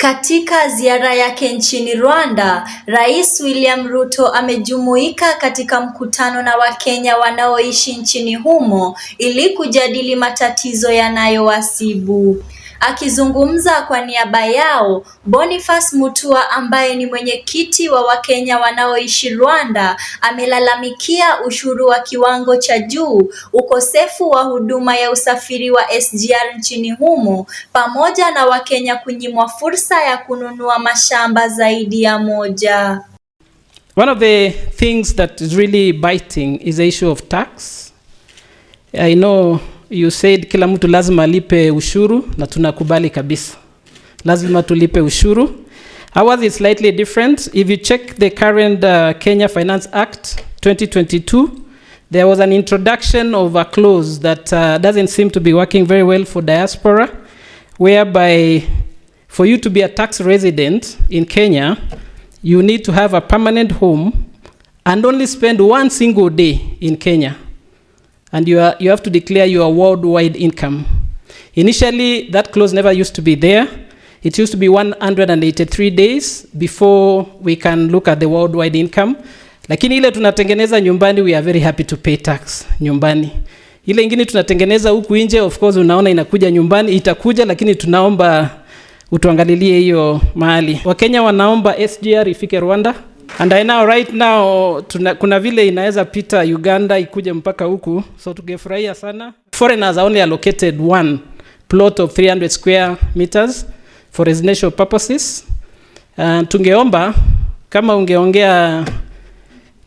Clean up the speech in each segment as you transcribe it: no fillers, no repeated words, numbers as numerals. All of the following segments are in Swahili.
Katika ziara yake nchini Rwanda, Rais William Ruto amejumuika katika mkutano na Wakenya wanaoishi nchini humo ili kujadili matatizo yanayowasibu. Akizungumza kwa niaba yao, Boniface Mutua ambaye ni mwenyekiti wa Wakenya wanaoishi Rwanda amelalamikia ushuru wa kiwango cha juu, ukosefu wa huduma ya usafiri wa SGR nchini humo, pamoja na Wakenya kunyimwa fursa ya kununua mashamba zaidi ya moja. One of the things that is really biting is the issue of tax. I know you said kila mtu lazima alipe ushuru, na tunakubali kabisa. Lazima tulipe ushuru. Ours is slightly different. If you check the current Kenya Finance Act 2022, there was an introduction of a clause that doesn't seem to be working very well for diaspora, whereby for you to be a tax resident in Kenya, you need to have a permanent home and only spend one single day in Kenya. And you have to declare your worldwide income. Initially, that clause never used to be there. It used to be 183 days before we can look at the worldwide income. Lakini ile tunatengeneza nyumbani, we are very happy to pay tax nyumbani. Ile ingine tunatengeneza huku nje, of course unaona inakuja nyumbani, itakuja, lakini tunaomba utuangalilie hiyo mahali. Wakenya wanaomba SGR ifike Rwanda. And I know right now kuna vile inaweza pita Uganda ikuje mpaka huku, so tungefurahia sana. Foreigners are only allocated one plot of 300 square meters for residential purposes. Tungeomba kama ungeongea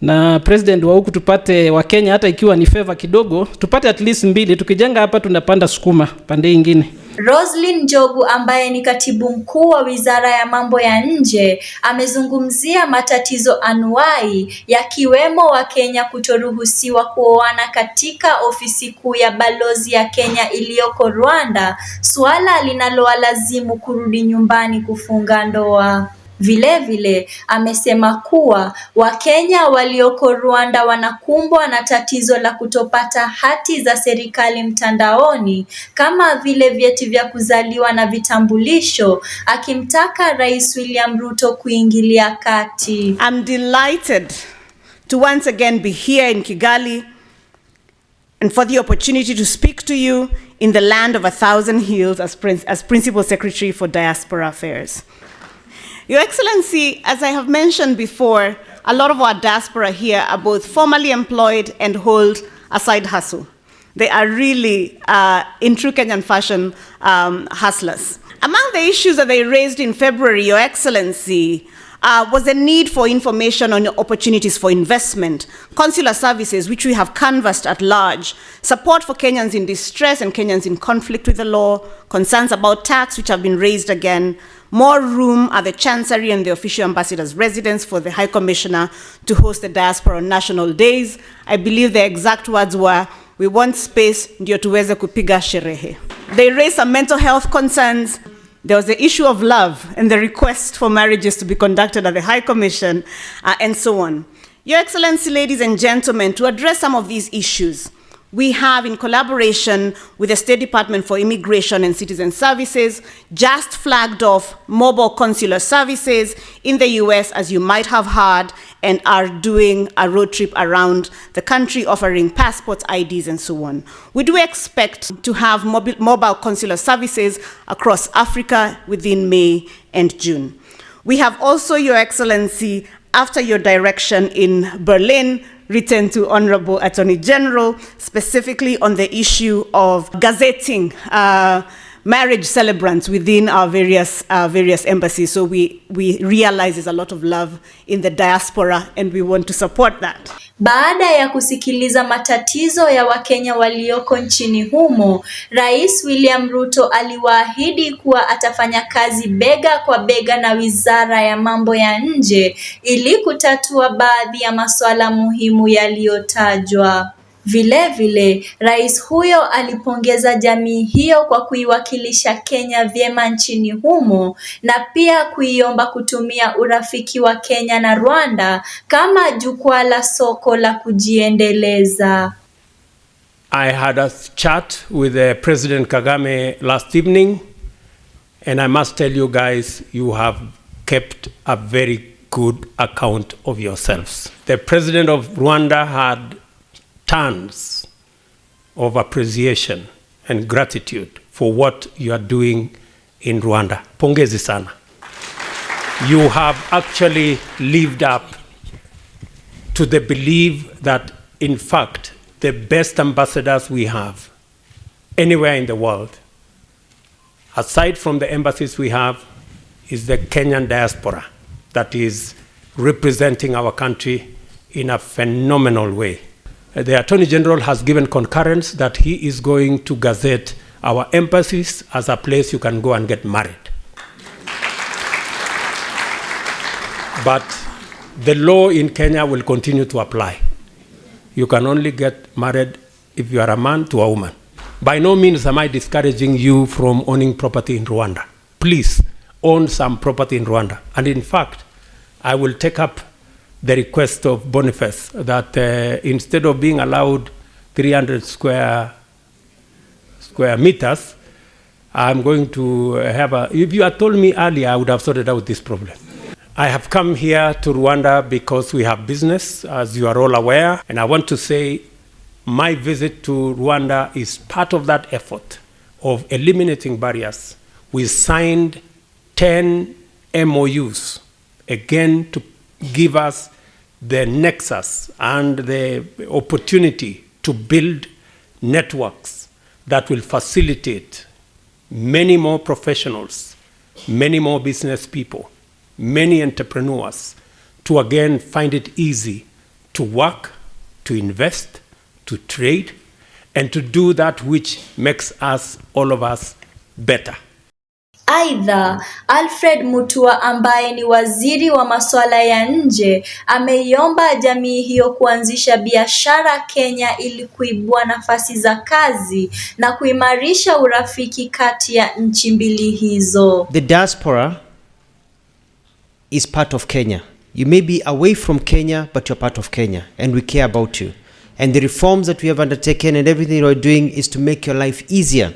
na president wa huku tupate wa Kenya, hata ikiwa ni favor kidogo, tupate at least 2, tukijenga hapa tunapanda sukuma pande nyingine. Roslyn Njogu ambaye ni katibu mkuu wa Wizara ya Mambo ya Nje amezungumzia matatizo anuwai yakiwemo Wakenya kutoruhusiwa kuoana katika ofisi kuu ya balozi ya Kenya iliyoko Rwanda, suala linalowalazimu kurudi nyumbani kufunga ndoa. Vilevile amesema kuwa Wakenya walioko Rwanda wanakumbwa na tatizo la kutopata hati za serikali mtandaoni kama vile vyeti vya kuzaliwa na vitambulisho, akimtaka Rais William Ruto kuingilia kati. I'm delighted to once again be here in Kigali and for the opportunity to speak to you in the land of 1,000 hills as Principal Secretary for Diaspora Affairs. Your Excellency, as I have mentioned before, a lot of our diaspora here are both formally employed and hold a side hustle. They are really, in true Kenyan fashion, hustlers. Among the issues that they raised in February, Your Excellency, was the need for information on opportunities for investment, consular services, which we have canvassed at large, support for Kenyans in distress and Kenyans in conflict with the law, concerns about tax, which have been raised again, more room at the Chancery and the official ambassador's residence for the High Commissioner to host the Diaspora National Days. I believe the exact words were, "We want space ndio tuweze kupiga sherehe." They raised some mental health concerns. There was the issue of love and the request for marriages to be conducted at the High Commission, and so on. Your Excellency, ladies and gentlemen, to address some of these issues, we have, in collaboration with the State Department for Immigration and Citizen Services, just flagged off mobile consular services in the US, as you might have heard, and are doing a road trip around the country offering passports, IDs, and so on. We do expect to have mobile consular services across Africa within May and June. We have also, Your Excellency, after your direction in Berlin, written to Honorable Attorney General, specifically on the issue of gazetting marriage celebrants within our various embassies. So we realize there's a lot of love in the diaspora and we want to support that. Baada ya kusikiliza matatizo ya Wakenya walioko nchini humo, Rais William Ruto aliwaahidi kuwa atafanya kazi bega kwa bega na Wizara ya Mambo ya Nje ili kutatua baadhi ya masuala muhimu yaliyotajwa. Vilevile, rais huyo alipongeza jamii hiyo kwa kuiwakilisha Kenya vyema nchini humo na pia kuiomba kutumia urafiki wa Kenya na Rwanda kama jukwaa la soko la kujiendeleza. I had a chat with President Kagame last evening And I must tell you guys, you have kept a very good account of yourselves. The president of Rwanda had tons of appreciation and gratitude for what you are doing in Rwanda. Pongezi sana. You have actually lived up to the belief that, in fact, the best ambassadors we have anywhere in the world, aside from the embassies we have, is the Kenyan diaspora that is representing our country in a phenomenal way. The Attorney General has given concurrence that he is going to gazette our embassies as a place you can go and get married. But the law in Kenya will continue to apply. You can only get married if you are a man to a woman. By no means am I discouraging you from owning property in Rwanda. Please own some property in Rwanda. And in fact, I will take up the request of Boniface that instead of being allowed 300 square meters, I'm going to have if you had told me earlier, I would have sorted out this problem. I have come here to Rwanda because we have business, as you are all aware, and I want to say my visit to Rwanda is part of that effort of eliminating barriers. We signed 10 MOUs, again, to give us the nexus and the opportunity to build networks that will facilitate many more professionals, many more business people, many entrepreneurs to again find it easy to work, to invest, to trade, and to do that which makes us, all of us, better. Aidha, Alfred Mutua ambaye ni waziri wa masuala ya nje ameiomba jamii hiyo kuanzisha biashara Kenya ili kuibua nafasi za kazi na kuimarisha urafiki kati ya nchi mbili hizo. The diaspora is part of Kenya. You may be away from Kenya, but you're part of Kenya, and we care about you. And the reforms that we have undertaken and everything we're doing is to make your life easier.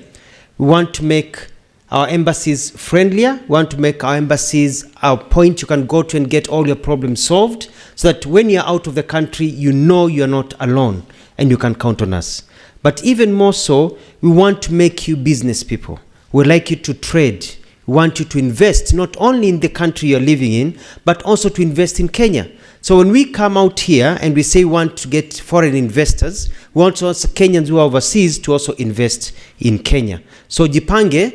We want to make our embassies friendlier. We want to make our embassies a point you can go to and get all your problems solved, so that when you're out of the country, you know you're not alone and you can count on us. But even more so, we want to make you business people. We'd like you to trade. We want you to invest not only in the country you're living in, but also to invest in Kenya. So when we come out here and we say we want to get foreign investors, we want also Kenyans who are overseas to also invest in Kenya. So jipange,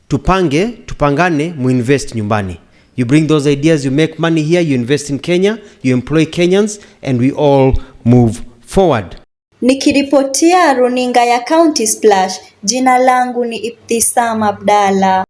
tupangane, muinvest nyumbani. You bring those ideas, you make money here, you invest in Kenya, you employ Kenyans, and we all move forward. Nikiripotia runinga ya County Splash, jina langu ni Ibtisam Abdalla.